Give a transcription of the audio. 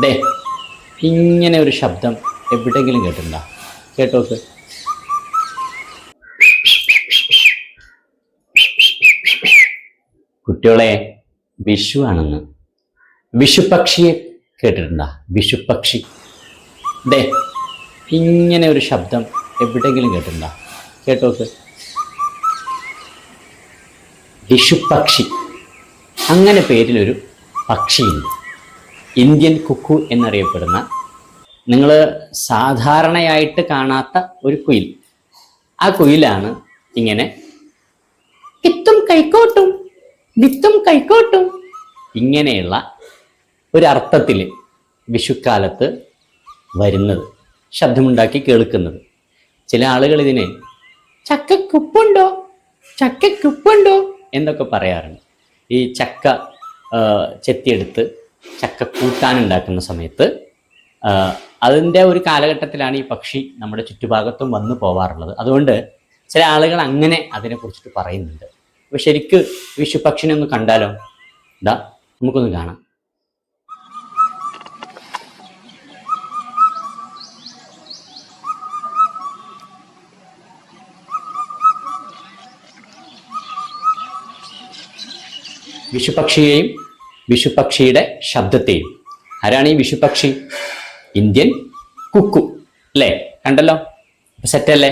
ദേ ഇങ്ങനെ ഒരു ശബ്ദം എവിടെയെങ്കിലും കേട്ടിട്ടുണ്ടോ? കേട്ടോക്ക്. കുട്ടികളെ, വിഷു ആണെന്ന്. വിഷുപക്ഷിയെ കേട്ടിട്ടുണ്ടോ? വിഷുപക്ഷി. ദേ ഇങ്ങനെ ഒരു ശബ്ദം എവിടെയെങ്കിലും കേട്ടിട്ടുണ്ടോ? കേട്ടോക്ക്. വിഷുപക്ഷി. അങ്ങനെ പേരിലൊരു പക്ഷിയുണ്ട്, ഇന്ത്യൻ കുക്കു എന്നറിയപ്പെടുന്ന. നിങ്ങൾ സാധാരണയായിട്ട് കാണാത്ത ഒരു കുയിൽ. ആ കുയിലാണ് ഇങ്ങനെ വിത്തും കൈക്കോട്ടും വിത്തും കൈക്കോട്ടും ഇങ്ങനെയുള്ള ഒരർത്ഥത്തിൽ വിഷുക്കാലത്ത് വരുന്നത്, ശബ്ദമുണ്ടാക്കി കേൾക്കുന്നത്. ചില ആളുകൾ ഇതിനെ ചക്കക്കുപ്പുണ്ടോ ചക്കക്കുപ്പുണ്ടോ എന്നൊക്കെ പറയാറുണ്ട്. ഈ ചക്ക ചെത്തിയെടുത്ത് ചക്ക കൂട്ടാനുണ്ടാക്കുന്ന സമയത്ത് അതിൻ്റെ ഒരു കാലഘട്ടത്തിലാണ് ഈ പക്ഷി നമ്മുടെ ചുറ്റുഭാഗത്തും വന്നു പോവാറുള്ളത്. അതുകൊണ്ട് ചില ആളുകൾ അങ്ങനെ അതിനെക്കുറിച്ചിട്ട് പറയുന്നുണ്ട്. അപ്പോൾ ശരിക്ക് വിഷുപക്ഷിനെ ഒന്ന് കണ്ടാലോ? ഇതാ നമുക്കൊന്ന് കാണാം. വിഷുപക്ഷിയെയും വിഷുപക്ഷിയുടെ ശബ്ദത്തെയും. ആരാണ് ഈ വിഷുപക്ഷി? ഇന്ത്യൻ കുക്കു അല്ലേ? കണ്ടല്ലോ, സെറ്റല്ലേ?